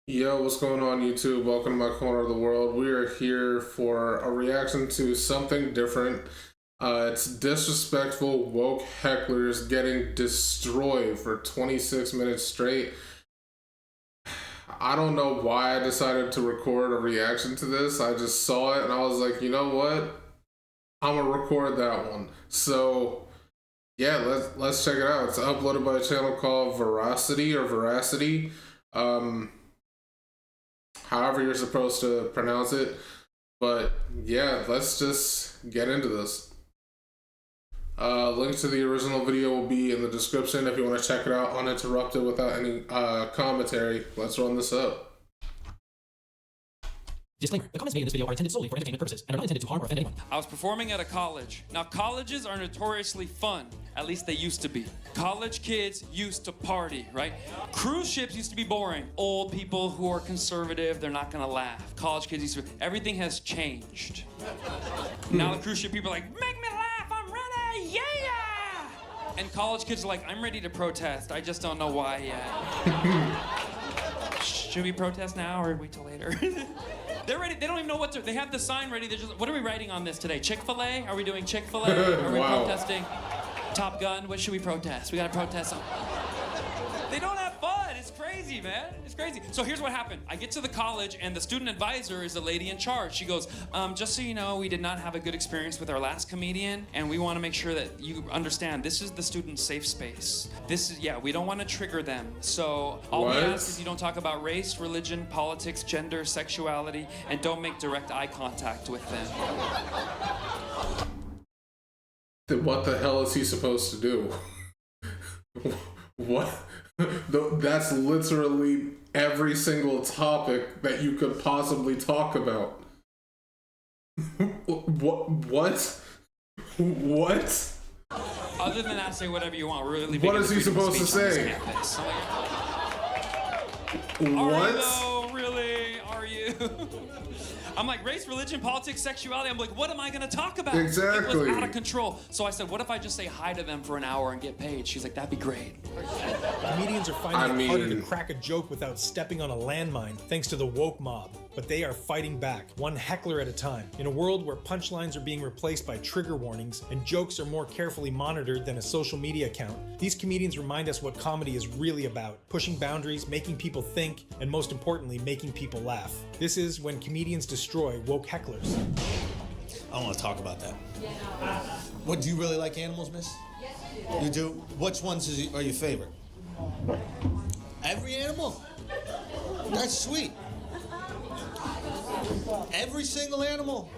Yo, what's going on YouTube? Welcome to my corner of the world. We are here for a reaction to something different. It's disrespectful woke hecklers getting destroyed for 26 minutes straight. I don't know why I decided to record a reaction to this. I just saw it and I was like, you know what? I'm gonna record that one. So yeah, let's check it out. It's uploaded by a channel called Veracity. However you're supposed to pronounce it. But yeah, let's just get into this. Links to the original video will be in the description if you want to check it out uninterrupted without any commentary. Let's run this up. Disclaimer, the comments made in this video are intended solely for entertainment purposes and are not intended to harm or offend anyone. I was performing at a college. Now, colleges are notoriously fun. At least they used to be. College kids used to party, right? Cruise ships used to be boring. Old people who are conservative, they're not gonna laugh. College kids used to be, everything has changed. Now the cruise ship people are like, make me laugh, I'm ready, yeah! And college kids are like, I'm ready to protest, I just don't know why yet. Should we protest now or wait till later? They're ready. They don't even know what to. They have the sign ready. They're just. What are we writing on this today? Chick-fil-A? Are we doing Chick-fil-A? Are we protesting Top Gun? What should we protest? We gotta protest something. They don't have fun. It's crazy, man. It's crazy. So here's what happened. I get to the college, and the student advisor is the lady in charge. She goes, just so you know, we did not have a good experience with our last comedian, and we want to make sure that you understand this is the student safe space. This is, yeah, we don't want to trigger them. So all we ask is you don't talk about race, religion, politics, gender, sexuality, and don't make direct eye contact with them. What the hell is he supposed to do? What? That's literally every single topic that you could possibly talk about. What? Other than that, say whatever you want. We're really what is he supposed to say? What? Really? Are you? I'm like, race, religion, politics, sexuality. I'm like, what am I going to talk about? Exactly. It was out of control. So I said, what if I just say hi to them for an hour and get paid? She's like, that'd be great. Comedians are finding it harder to crack a joke without stepping on a landmine thanks to the woke mob. But they are fighting back, one heckler at a time. In a world where punchlines are being replaced by trigger warnings and jokes are more carefully monitored than a social media account, these comedians remind us what comedy is really about: pushing boundaries, making people think, and most importantly, making people laugh. This is when comedians destroy woke hecklers. I don't want to talk about that. What, do you really like animals, miss? Yes, I do. You do? Which ones are your favorite? Every animal? That's sweet. Every single animal.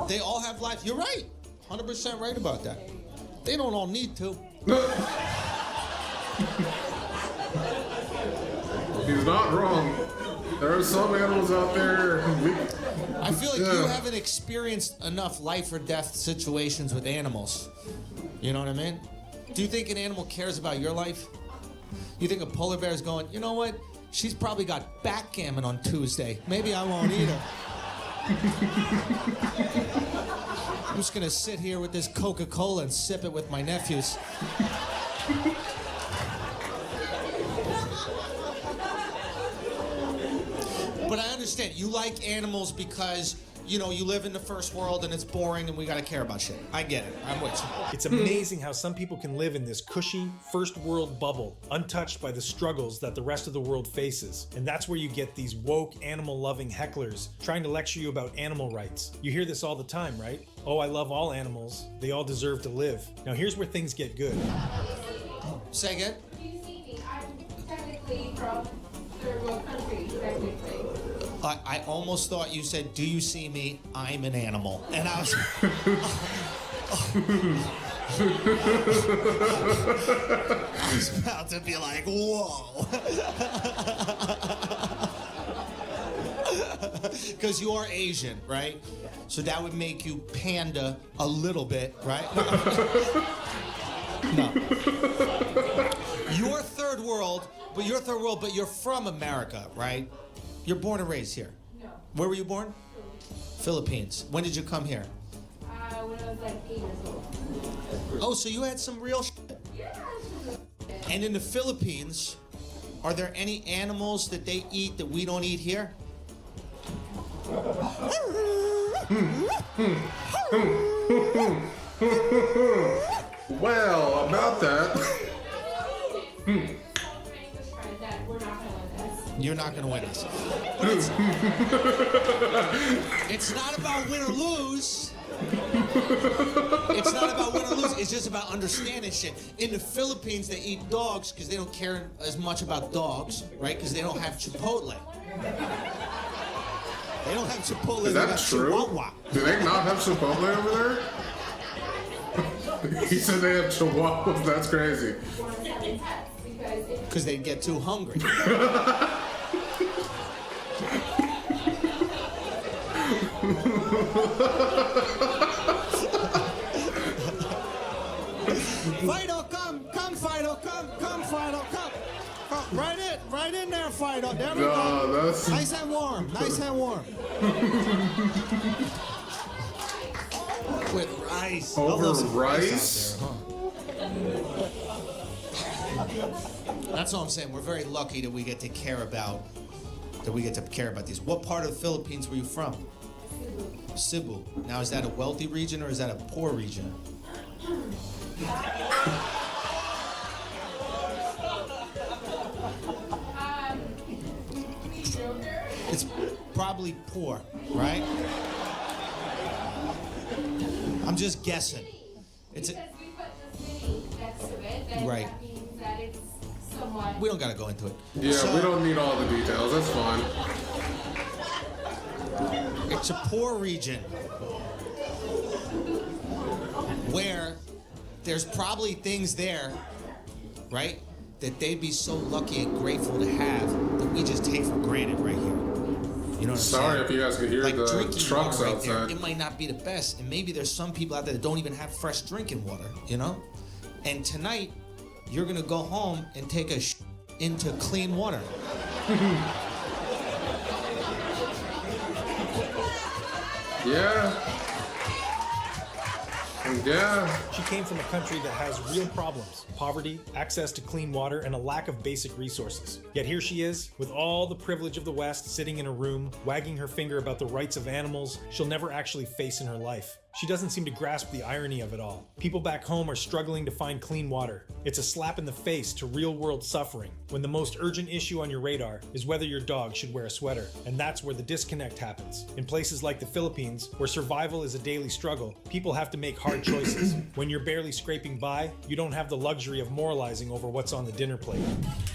They all have life. You're right. 100% right about that. They don't all need to. He's not wrong. There are some animals out there. I feel like you haven't experienced enough life or death situations with animals. You know what I mean? Do you think an animal cares about your life? You think a polar bear is going, you know what? She's probably got backgammon on Tuesday. Maybe I won't eat her. I'm just gonna sit here with this Coca-Cola and sip it with my nephews. But I understand, you like animals because, you know, you live in the first world and it's boring and we gotta care about shit. I get it, I'm with you. It's amazing how some people can live in this cushy, first world bubble, untouched by the struggles that the rest of the world faces. And that's where you get these woke, animal-loving hecklers trying to lecture you about animal rights. You hear this all the time, right? Oh, I love all animals. They all deserve to live. Now here's where things get good. Say again? Do you see me? I'm technically from third world country, technically. I almost thought you said, do you see me? I'm an animal. And I was... I was about to be like, whoa. Because you are Asian, right? So that would make you panda a little bit, right? No. You're third world, but you're from America, right? You're born and raised here. No. Where were you born? Philippines. When did you come here? When I was like 8 years old. Oh, so you had some real shit. Yeah. And in the Philippines, Are there any animals that they eat that we don't eat here? Well, about that. You're not gonna win this. It's not about win or lose. It's not about win or lose. It's just about understanding shit. In the Philippines, they eat dogs because they don't care as much about dogs, right? Because they don't have Chipotle. They don't have Chipotle. Is that true? Chihuahua. Do they not have Chipotle over there? He said they have Chihuahuas. That's crazy. Because they'd get too hungry. Fido, come, Fido, come, Fido, come. Oh, right in there, Fido. There we go. That's... Nice and warm, With rice. Over rice? There, huh? That's all I'm saying. We're very lucky that we get to care about these. What part of the Philippines were you from? Cebu. Now, is that a wealthy region or is that a poor region? It's probably poor, right? I'm just guessing. It's because we put the city next to it, then right. that means that it's somewhat. We don't gotta go into it. Yeah, So, we don't need all the details. That's fine. It's a poor region where there's probably things there, right, that they'd be so lucky and grateful to have that we just take for granted right here. You know what I'm saying? Sorry if you guys could hear like the drinking trucks water right outside. there, it might not be the best, and maybe there's some people out there that don't even have fresh drinking water, you know? And tonight, you're gonna go home and take a into clean water. Yeah. Yeah. She came from a country that has real problems: poverty, access to clean water, and a lack of basic resources. Yet here she is, with all the privilege of the West, sitting in a room, wagging her finger about the rights of animals she'll never actually face in her life. She doesn't seem to grasp the irony of it all. People back home are struggling to find clean water. It's a slap in the face to real-world suffering, when the most urgent issue on your radar is whether your dog should wear a sweater. And that's where the disconnect happens. In places like the Philippines, where survival is a daily struggle, people have to make hard choices. When you're barely scraping by, you don't have the luxury of moralizing over what's on the dinner plate.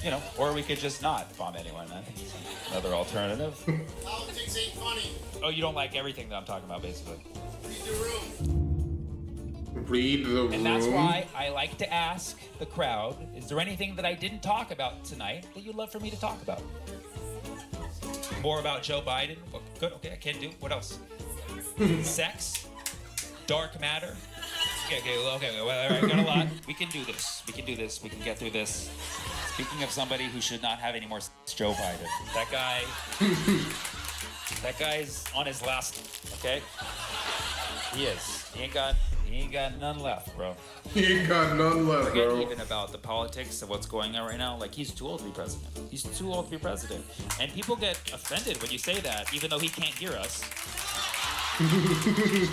You know, or we could just not bomb anyone. I think it's another alternative. Politics ain't funny. Oh, you don't like everything that I'm talking about, basically. Read the room. Read the room. And that's why I like to ask the crowd, is there anything that I didn't talk about tonight that you'd love for me to talk about? More about Joe Biden? Oh, good, okay, I can do. What else? Sex? Dark matter? Okay, well, all right, got a lot. We can do this. We can get through this. Speaking of somebody who should not have any more sex, Joe Biden. That guy's on his last, okay? He is. He ain't got none left, bro. He ain't got none left, Forget bro. even about the politics of what's going on right now. Like, he's too old to be president. He's too old to be president. And people get offended when you say that, even though he can't hear us.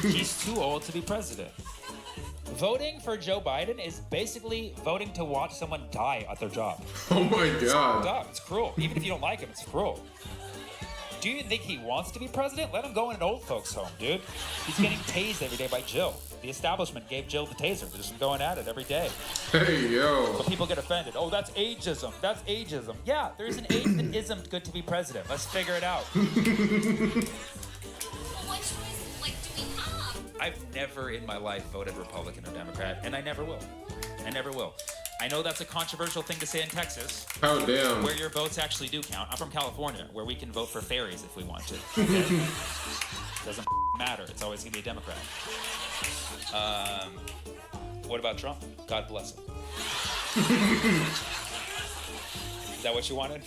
He's too old to be president. Voting for Joe Biden is basically voting to watch someone die at their job. Oh my god. It's cruel. Even if you don't like him, it's cruel. Do you think he wants to be president? Let him go in an old folks' home, dude. He's getting tased every day by Jill. The establishment gave Jill the taser. They're just going at it every day. Hey, yo. But people get offended. Oh, that's ageism. That's ageism. Yeah, there's an age that isn't good to be president. Let's figure it out. What choice, like, do we have? I've never in my life voted Republican or Democrat, and I never will. I know that's a controversial thing to say in Texas, Oh, damn. where your votes actually do count. I'm from California, where we can vote for fairies if we want to. Okay? Doesn't matter. It's always going to be a Democrat. What about Trump? God bless him. that what you wanted?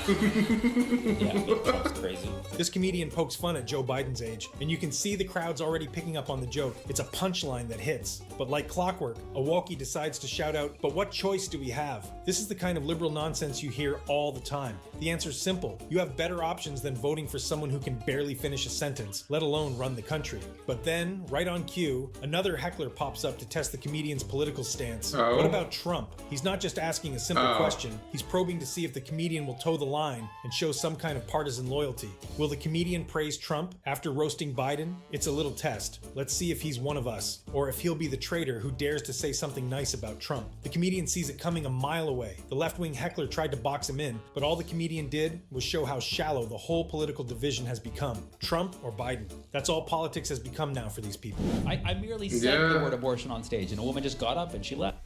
Yeah, Trump's crazy. This comedian pokes fun at Joe Biden's age, and you can see the crowd's already picking up on the joke. It's a punchline that hits. But like clockwork, a walkie decides to shout out, "But what choice do we have?" This is the kind of liberal nonsense you hear all the time. The answer's simple. You have better options than voting for someone who can barely finish a sentence, let alone run the country. But then, right on cue, another heckler pops up to test the comedian's political stance. Oh. What about Trump? He's not just asking a simple question, he's probing to see if the comedian will toe the line and show some kind of partisan loyalty. Will the comedian praise Trump after roasting Biden? It's a little test. Let's see if he's one of us, or if he'll be the traitor who dares to say something nice about Trump. The comedian sees it coming a mile away. The left-wing heckler tried to box him in, but all the comedian did was show how shallow the whole political division has become. Trump or Biden. That's all politics has become now for these people. I merely said the word abortion on stage, and a woman just got up and she left.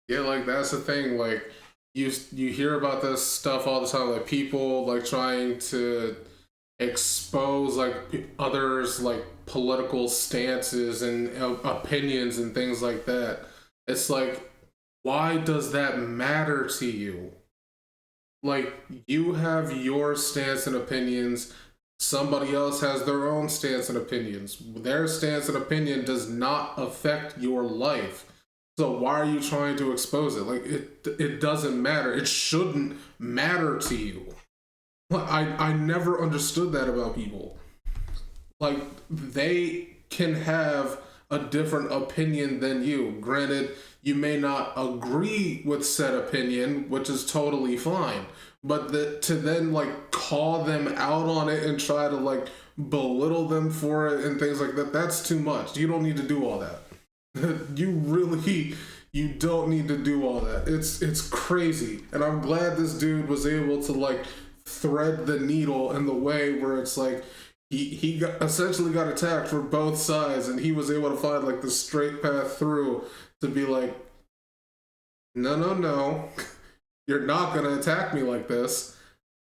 Yeah, like that's the thing. Like you hear about this stuff all the time. Like people like trying to expose like others like political stances and opinions and things like that. It's like, why does that matter to you? Like, you have your stance and opinions. Somebody else has their own stance and opinions. Their stance and opinion does not affect your life. So why are you trying to expose it? Like, it doesn't matter. It shouldn't matter to you. I never understood that about people. Like, they can have a different opinion than you. Granted, you may not agree with said opinion, which is totally fine. But to then, like, call them out on it and try to, like, belittle them for it and things like that, that's too much. You don't need to do all that. You don't need to do all that. It's crazy. And I'm glad this dude was able to, like, thread the needle in the way where it's like, he essentially got attacked from both sides, and he was able to find like the straight path through to be like, no, you're not gonna attack me like this.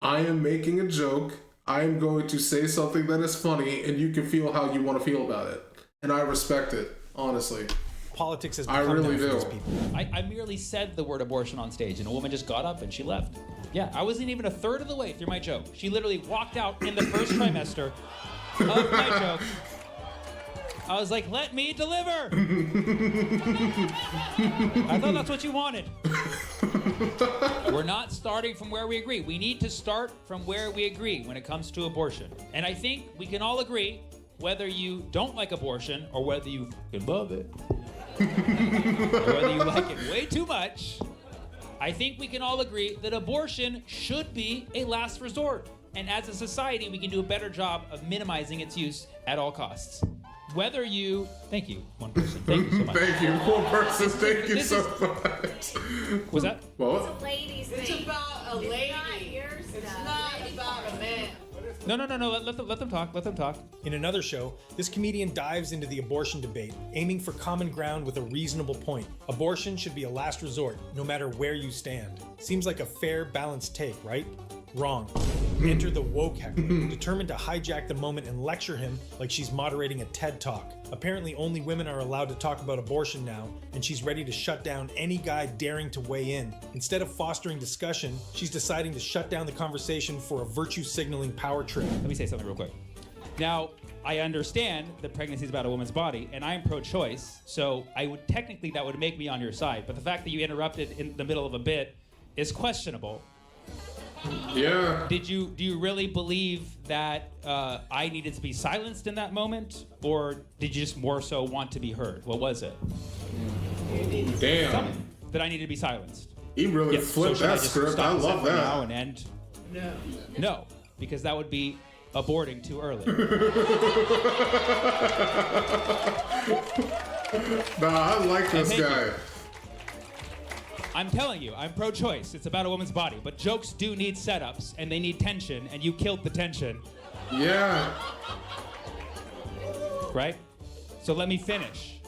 I am making a joke. I am going to say something that is funny, and you can feel how you want to feel about it. And I respect it, honestly. Politics has become I really now for do. these people. I merely said the word abortion on stage, and a woman just got up and she left. Yeah, I wasn't even a third of the way through my joke. She literally walked out in the first trimester of my joke. I was like, let me deliver. I thought that's what you wanted. We're not starting from where we agree. We need to start from where we agree when it comes to abortion. And I think we can all agree, whether you don't like abortion or whether you fucking love it, or whether you like it way too much, I think we can all agree that abortion should be a last resort. And as a society, we can do a better job of minimizing its use at all costs. Whether you... Thank you, one person. Thank you so much. Thank you, one person. Thank you so much. Was that? What? It's a ladies' thing. It's about a lady. It's not about a man. No. Let them talk. Let them talk. In another show, this comedian dives into the abortion debate, aiming for common ground with a reasonable point. Abortion should be a last resort, no matter where you stand. Seems like a fair, balanced take, right? Wrong. Enter the woke heckler, determined to hijack the moment and lecture him like she's moderating a TED Talk. Apparently only women are allowed to talk about abortion now, and she's ready to shut down any guy daring to weigh in. Instead of fostering discussion, she's deciding to shut down the conversation for a virtue signaling power trip. Let me say something real quick. Now, I understand that pregnancy is about a woman's body, and I'm pro-choice, so technically that would make me on your side. But the fact that you interrupted in the middle of a bit is questionable. Yeah. Do you really believe that I needed to be silenced in that moment, or did you just more so want to be heard? What was it? Damn. That I needed to be silenced. He really Yes, flipped so should that I just script. stop I this love right that. now and end? No, because that would be aborting too early. Nah, I like this guy. I'm telling you, I'm pro-choice. It's about a woman's body, but jokes do need setups, and they need tension, and you killed the tension, Yeah. right? So let me finish,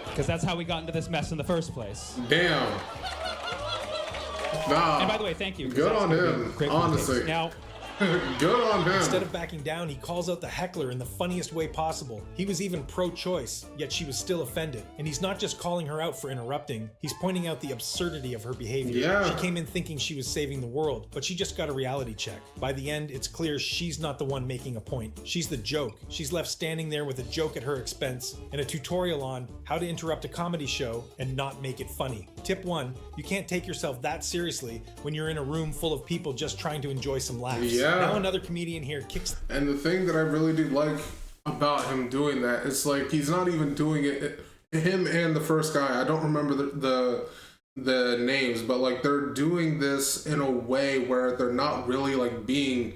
because that's how we got into this mess in the first place. Damn. Nah. And by the way, thank you. 'cause Good that's on gonna be him, great honestly. context. Now, Good on him. Instead of backing down, he calls out the heckler in the funniest way possible. He was even pro-choice, yet she was still offended. And he's not just calling her out for interrupting, he's pointing out the absurdity of her behavior. Yeah. She came in thinking she was saving the world, but she just got a reality check. By the end, it's clear she's not the one making a point. She's the joke. She's left standing there with a joke at her expense and a tutorial on how to interrupt a comedy show and not make it funny. Tip 1, you can't take yourself that seriously when you're in a room full of people just trying to enjoy some laughs. Yeah. Now another comedian here kicks. And the thing that I really do like about him doing that, it's like he's not even doing it. Him and the first guy, I don't remember the names, but like they're doing this in a way where they're not really like being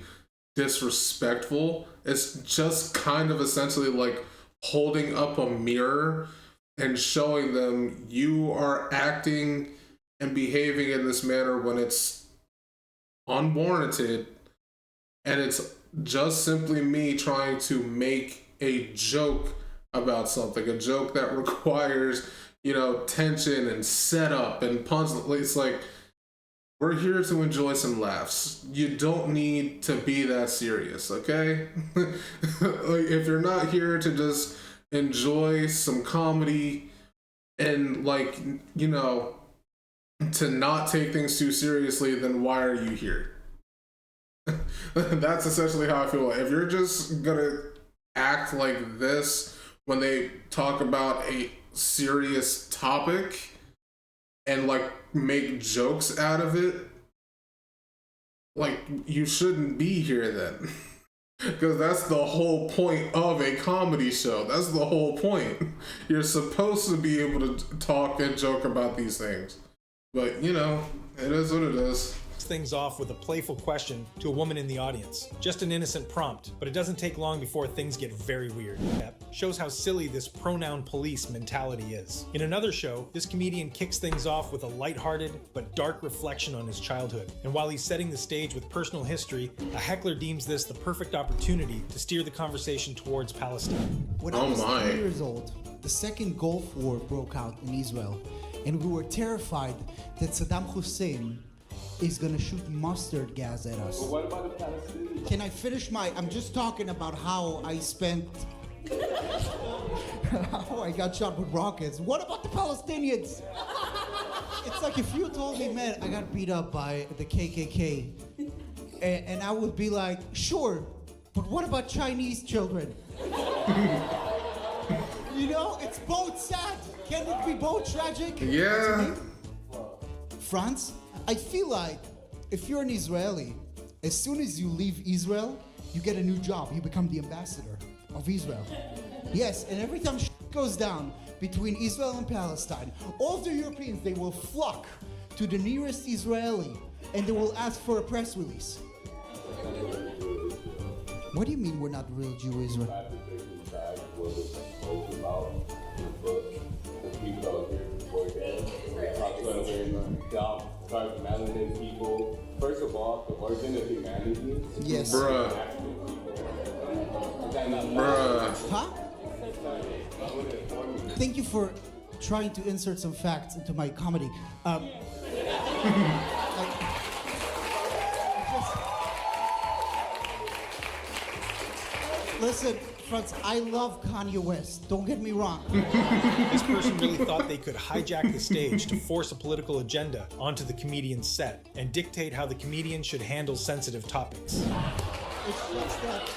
disrespectful. It's just kind of essentially like holding up a mirror and showing them you are acting and behaving in this manner when it's unwarranted, and it's just simply me trying to make a joke about something, a joke that requires, you know, tension and setup and puns. It's like, we're here to enjoy some laughs. You don't need to be that serious, okay? Like, if you're not here to just enjoy some comedy and, like, you know, to not take things too seriously, then why are you here? That's essentially how I feel. If you're just gonna act like this when they talk about a serious topic and like make jokes out of it, like, you shouldn't be here then. Because that's the whole point of a comedy show. That's the whole point. You're supposed to be able to talk and joke about these things. But, you know, it is what it is. Things off with a playful question to a woman in the audience. Just an innocent prompt, but it doesn't take long before things get very weird. Shows how silly this pronoun police mentality is. In another show, this comedian kicks things off with a lighthearted but dark reflection on his childhood. And while he's setting the stage with personal history, a heckler deems this the perfect opportunity to steer the conversation towards Palestine. When I was 3 years old, the second Gulf War broke out in Israel, and we were terrified that Saddam Hussein is gonna shoot mustard gas at us. But what about the Palestinians? Can I finish I'm just talking about how I spent, how I got shot with rockets. What about the Palestinians? It's like if you told me, man, I got beat up by the KKK, and I would be like, sure, but what about Chinese children? You know, it's both sad. Can it be both tragic? Yeah. France? I feel like if you're an Israeli, as soon as you leave Israel, you get a new job. You become the ambassador of Israel. Yes, and every time shit goes down between Israel and Palestine, all the Europeans, they will flock to the nearest Israeli and they will ask for a press release. What do you mean we're not real Jews? Melanin people. First of all, the origin of humanity. Yes. Bruh. Huh? Thank you for trying to insert some facts into my comedy. Listen, Franz, I love Kanye West. Don't get me wrong. This person really thought they could hijack the stage to force a political agenda onto the comedian's set and dictate how the comedian should handle sensitive topics. It's just that.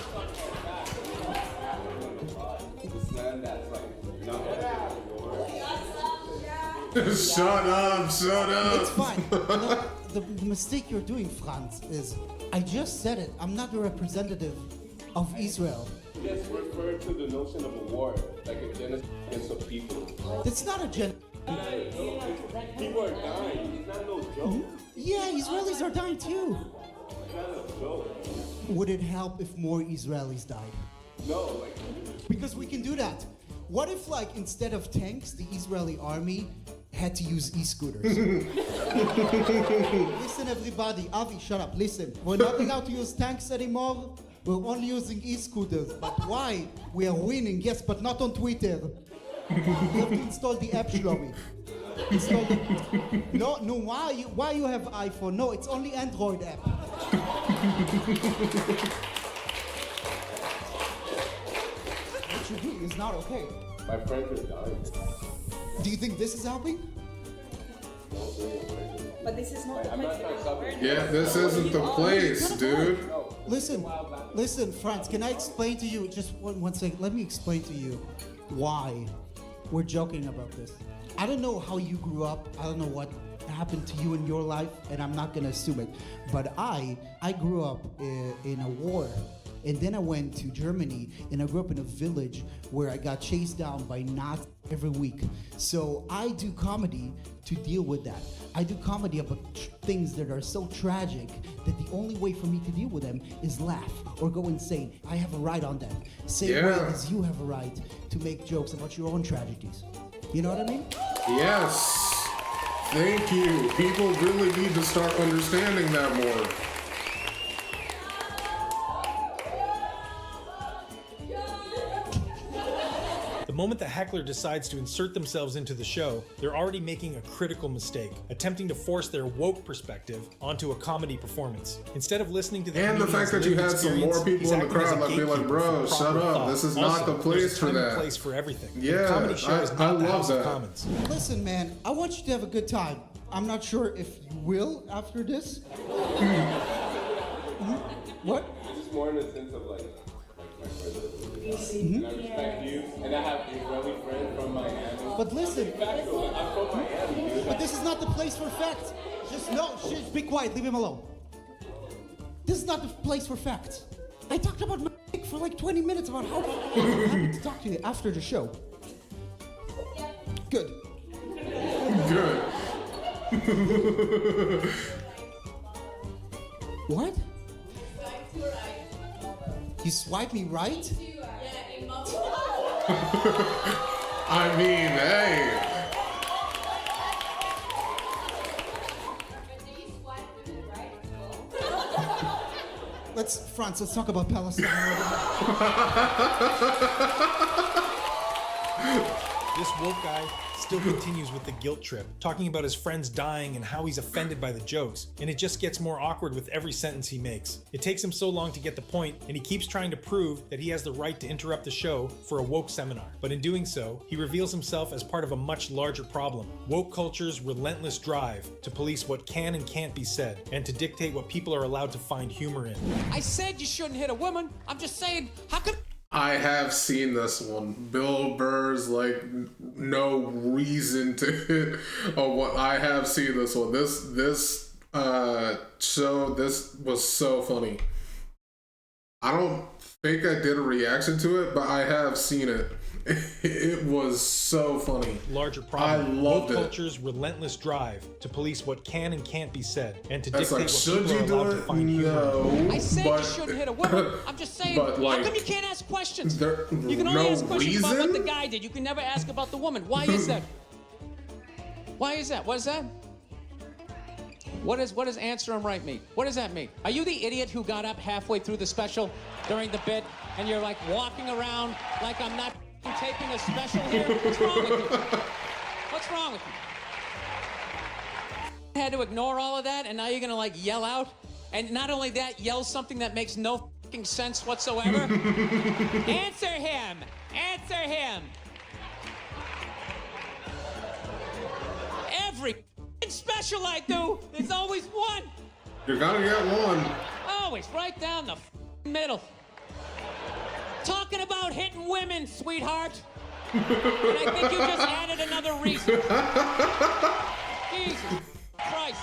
Shut up. It's fine. No, the mistake you're doing, Franz, is I just said it. I'm not a representative of Israel. Yes, refer to the notion of a war, like a genocide against a people. It's not a People are dying. It's not no joke. Yeah, Israelis are dying too. It's not a joke. Would it help if more Israelis died? No, like. Because we can do that. What if, like, instead of tanks, the Israeli army had to use e-scooters? Listen, everybody. Avi, shut up. Listen. We're not allowed to use tanks anymore. We're only using e-scooters. But why? We are winning, yes, but not on Twitter. You have to install the app, Shlomi. It's called no, why you have iPhone? No, it's only Android app. What you do is not okay. My friends are dying. Do you think this is helping? But this is not the I'm place not trying to stop you. Yeah, this isn't the place, dude. Listen, Franz, can I explain to you, just one second, let me explain to you why we're joking about this. I don't know how you grew up, I don't know what happened to you in your life, and I'm not gonna assume it, but I grew up in a war. And then I went to Germany, and I grew up in a village where I got chased down by Nazis every week. So I do comedy to deal with that. I do comedy about things that are so tragic that the only way for me to deal with them is laugh or go insane. I have a right on that. Same way as you have a right to make jokes about your own tragedies. You know what I mean? Yes. Thank you. People really need to start understanding that more. The moment the heckler decides to insert themselves into the show, they're already making a critical mistake, attempting to force their woke perspective onto a comedy performance. Instead of listening to the and the fact that you had some more people in the crowd like be like, bro, shut up. This is not the place for that. Place for everything. Yeah, comedy show is not the House of Commons. Listen, man, I want you to have a good time. I'm not sure if you will after this. What? It's more in the sense of like my friends. And I respect you, and I have Israeli friends from Miami. But listen, I'm from Miami, dude. but this is not the place for facts. Just be quiet, leave him alone. This is not the place for facts. I talked about my dick for like 20 minutes about how I'm happy to talk to you after the show. Good. Good. What? You swipe me right? I mean, hey. Franz, let's talk about Palestine. This woke guy still continues with the guilt trip, talking about his friends dying and how he's offended by the jokes, and it just gets more awkward with every sentence he makes. It takes him so long to get the point, and he keeps trying to prove that he has the right to interrupt the show for a woke seminar. But in doing so, he reveals himself as part of a much larger problem: woke culture's relentless drive to police what can and can't be said, and to dictate what people are allowed to find humor in. I said you shouldn't hit a woman. I'm just saying, how could... I have seen this one. Bill Burr's like no reason to hit. Oh, what I have seen this one. This show. This was so funny. I don't think I did a reaction to it, but I have seen it. It was so funny. Larger problem. I loved woke it. culture's relentless drive to police what can and can't be said, and to That's dictate like, what should people you are do allowed to it? find humor in. No. I said but, you shouldn't hit a woman. I'm just saying, but, like, how come you can't ask questions? There, You can only no ask questions about what reason? the guy did. You can never ask about the woman. Why is that? Why is that? What is that? What does answer him right mean? What does that mean? Are you the idiot who got up halfway through the special during the bit and you're like walking around like I'm not taping a special here? What's wrong with you? What's wrong with you? Had to ignore all of that and now you're gonna like yell out? And not only that, yell something that makes no fucking sense whatsoever? Answer him! Answer him! Every special I do, there's always one. You're gonna get one. Always right down the middle. Talking about hitting women, sweetheart. And I think you just added another reason. Jesus Christ.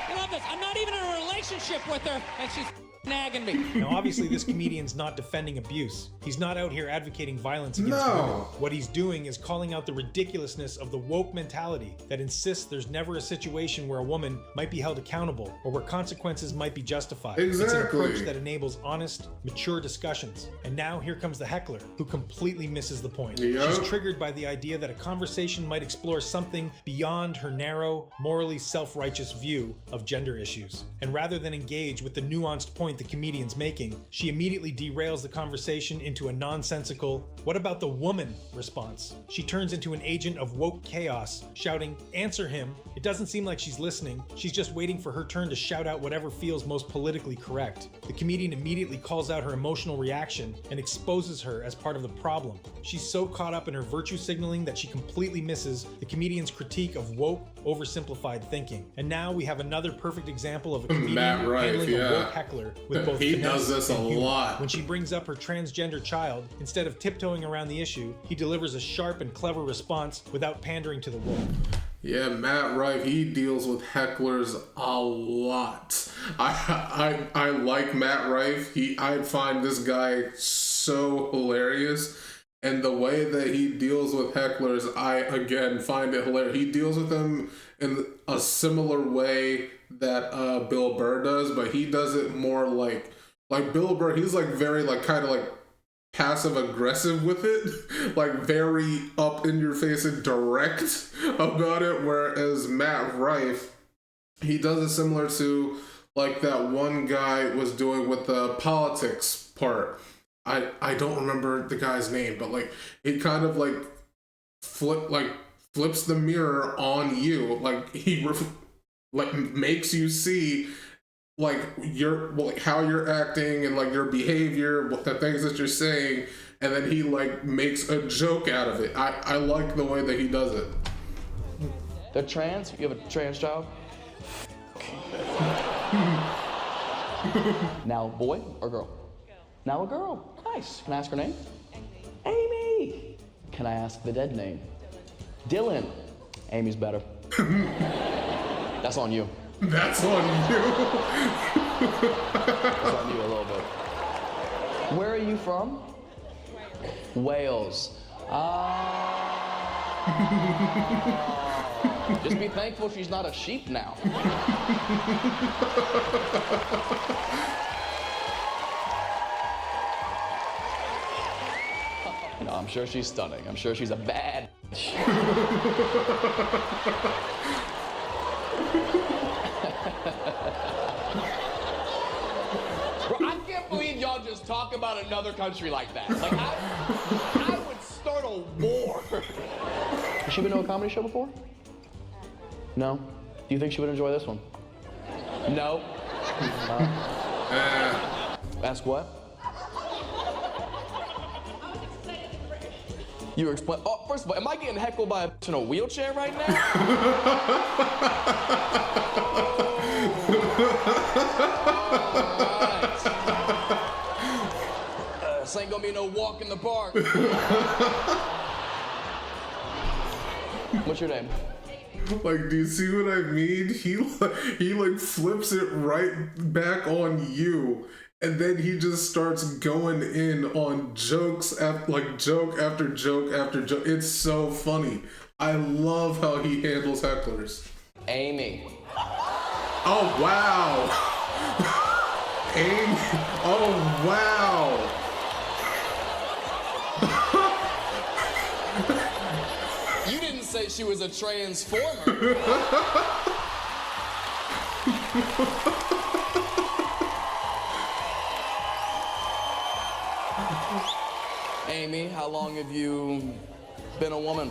You love this. I'm not even in a relationship with her, and she's nagging me. Now, obviously, this comedian's not defending abuse. He's not out here advocating violence against women. What he's doing is calling out the ridiculousness of the woke mentality that insists there's never a situation where a woman might be held accountable or where consequences might be justified. It's an approach that enables honest, mature discussions. And now here comes the heckler, who completely misses the point. Yep. She's triggered by the idea that a conversation might explore something beyond her narrow, morally self-righteous view of gender issues. And rather than engage with the nuanced point point the comedian's making, she immediately derails the conversation into a nonsensical, "What about the woman?" response. She turns into an agent of woke chaos, shouting, "Answer him." It doesn't seem like she's listening. She's just waiting for her turn to shout out whatever feels most politically correct. The comedian immediately calls out her emotional reaction and exposes her as part of the problem. She's so caught up in her virtue signaling that she completely misses the comedian's critique of woke, oversimplified thinking. And now we have another perfect example of a comedian handling a woke heckler with both he finesse does this a and humor. lot. When she brings up her transgender child, instead of tiptoeing around the issue, he delivers a sharp and clever response without pandering to the woke. Yeah, Matt Rife, he deals with hecklers a lot. I like Matt Rife. I find this guy so hilarious. And the way that he deals with hecklers, I, again, find it hilarious. He deals with them in a similar way that Bill Burr does, but he does it more like Bill Burr, he's like very like kind of like passive aggressive with it, like very up in your face and direct about it, whereas Matt Rife, he does it similar to like that one guy was doing with the politics part. I don't remember the guy's name, but like it kind of like flips the mirror on you, like he like makes you see like how you're acting and like your behavior, the things that you're saying, and then he like makes a joke out of it. I like the way that he does it. They're trans? You have a trans child? Now boy or girl? Now a girl. Nice. Can I ask her name? Amy. Can I ask the dead name? Dylan. Amy's better. That's on you. That's on you. That's on you a little bit. Where are you from? Wales. Just be thankful she's not a sheep now. No, I'm sure she's stunning. I'm sure she's a bad Bro, I can't believe y'all just talk about another country like that. Like, I would start a war. Has she been to a comedy show before? No? Do you think she would enjoy this one? No? Ask what? You explain. Oh, first of all, am I getting heckled by a in a wheelchair right now? This ain't gonna be no walk in the park. What's your name? Like, do you see what I mean? He like flips it right back on you. And then he just starts going in on jokes after like joke after joke after joke. It's so funny. I love how he handles hecklers. Amy. Oh wow. Amy. Oh wow. You didn't say she was a transformer. Amy, how long have you been a woman?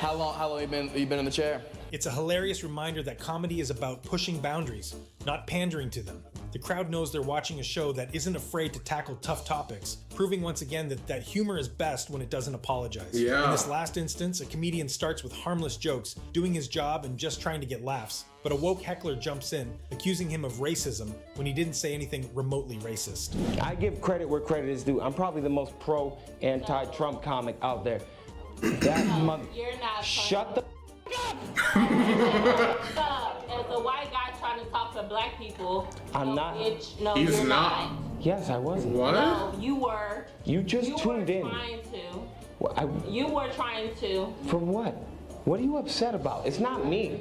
How long have you been in the chair? It's a hilarious reminder that comedy is about pushing boundaries, not pandering to them. The crowd knows they're watching a show that isn't afraid to tackle tough topics, proving once again that humor is best when it doesn't apologize. Yeah. In this last instance, a comedian starts with harmless jokes, doing his job and just trying to get laughs. But a woke heckler jumps in, accusing him of racism when he didn't say anything remotely racist. I give credit where credit is due. I'm probably the most pro anti-Trump comic out there. That mother. You're not. Shut the. As a white guy trying to talk to black people. I'm not. Bitch, no, He's you're not. Yes, I wasn't. What? No, you were. You just tuned in. Trying to. Well, You were trying to. For what? What are you upset about? It's not me.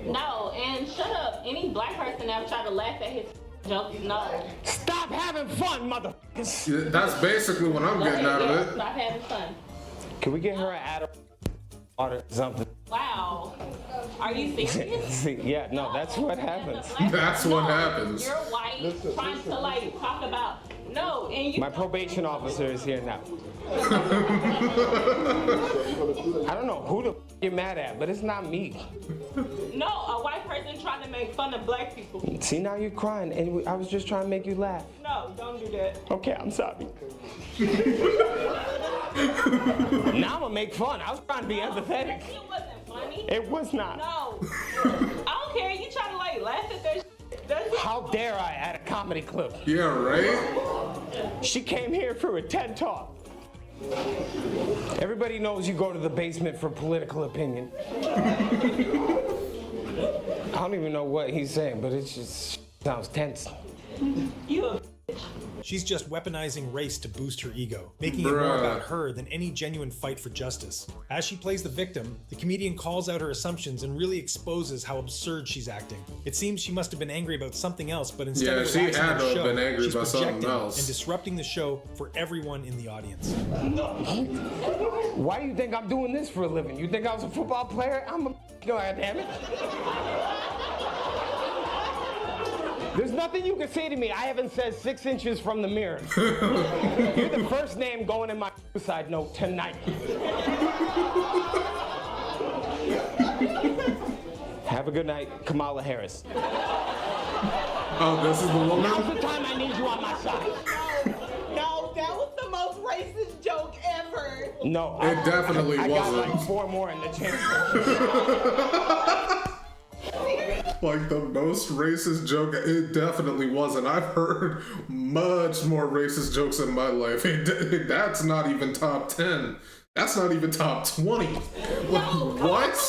No, and shut up. Any black person ever try to laugh at his jokes? No. Stop having fun, motherfuckers. Yeah, that's basically what I'm getting out of it. Stop having fun. Can we get her an Adam or something? Wow. Are you serious? Yeah, no, that's what happens. That's what happens. You're white, trying to like talk about no, and you. My probation officer is here now. I don't know who the you're mad at, but it's not me. No, a white person trying to make fun of black people. See, now you're crying, and I was just trying to make you laugh. No, don't do that. Okay, I'm sorry. Now I'm gonna make fun. I was trying to be empathetic. It wasn't funny. It was not. No. I don't care. You try to like laugh at that. How dare I at a comedy club? Yeah, right? She came here for a TED Talk. Everybody knows you go to the basement for political opinion. I don't even know what he's saying, but it just sounds tense. She's just weaponizing race to boost her ego, making it more about her than any genuine fight for justice. As she plays the victim, the comedian calls out her assumptions and really exposes how absurd she's acting. It seems she must have been angry about something else, but instead of she relaxing had the to have show, been angry she's about something projecting else. and disrupting the show for everyone in the audience. Why do you think I'm doing this for a living? You think I was a football player? I'm a damn it. There's nothing you can say to me I haven't said 6 inches from the mirror. You're the first name going in my suicide note tonight. Have a good night, Kamala Harris. Oh, this is the woman? Now's the time I need you on my side. No, that was the most racist joke ever. No, it definitely I wasn't. got like 4 more in the chamber. Like the most racist joke, it definitely wasn't. I've heard much more racist jokes in my life. That's not even top 10. That's not even top 20. What?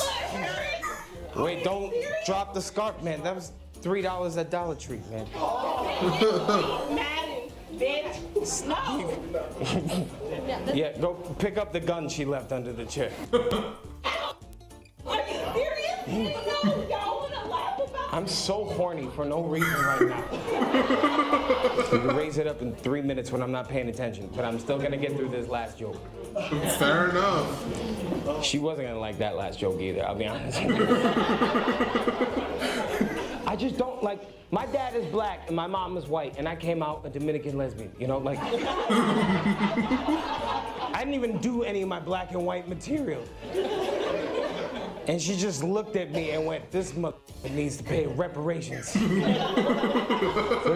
Wait, don't drop the scarf, man. That was $3 at Dollar Tree, man. Madden, bitch. No. Yeah, go pick up the gun she left under the chair. Are you serious? No, y'all wanna laugh about? I'm so horny for no reason right now. You can raise it up in 3 minutes when I'm not paying attention, but I'm still gonna get through this last joke. Fair enough. She wasn't gonna like that last joke either, I'll be honest. I just don't like, my dad is black and my mom is white, and I came out a Dominican lesbian, you know, like. I didn't even do any of my black and white material. And she just looked at me and went, this mother needs to pay reparations for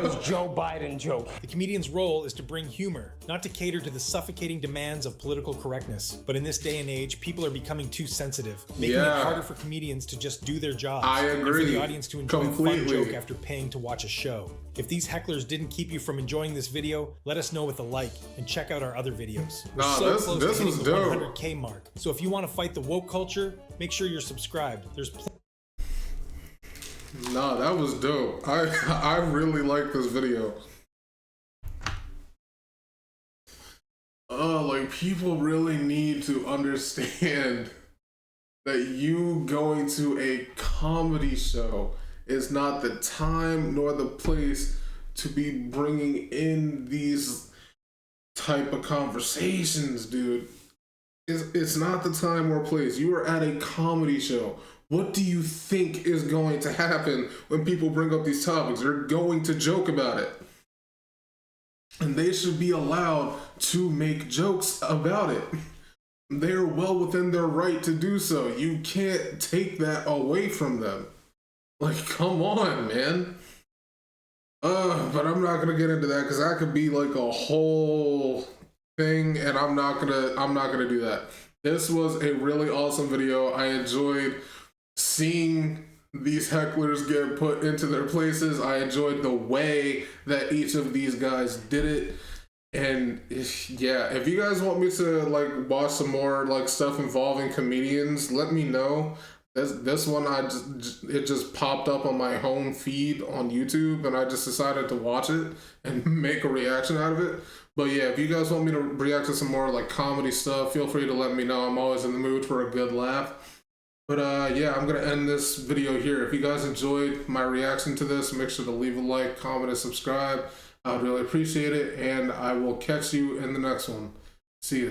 his Joe Biden joke. The comedian's role is to bring humor, not to cater to the suffocating demands of political correctness. But in this day and age, people are becoming too sensitive, making it harder for comedians to just do their jobs. I agree. And for the audience to enjoy Completely. a fun joke after paying to watch a show. If these hecklers didn't keep you from enjoying this video, let us know with a like and check out our other videos. We're so close to hitting the 100K mark. So if you want to fight the woke culture, make sure you're subscribed. There's Nah, that was dope. I really like this video. Like people really need to understand that you going to a comedy show is not the time nor the place to be bringing in these type of conversations, dude. It's not the time or place. You are at a comedy show. What do you think is going to happen when people bring up these topics? They're going to joke about it. And they should be allowed to make jokes about it. They're well within their right to do so. You can't take that away from them. Like, come on, man. But I'm not gonna get into that because that could be like a whole thing, and I'm not gonna do that. This was a really awesome video. I enjoyed seeing these hecklers get put into their places. I enjoyed the way that each of these guys did it. And yeah, if you guys want me to like watch some more like stuff involving comedians, let me know. This one it just popped up on my home feed on YouTube, and I just decided to watch it and make a reaction out of it. But yeah, if you guys want me to react to some more like comedy stuff, feel free to let me know. I'm always in the mood for a good laugh. But yeah, I'm gonna end this video here. If you guys enjoyed my reaction to this, make sure to leave a like, comment, and subscribe. I'd really appreciate it, and I will catch you in the next one. See ya.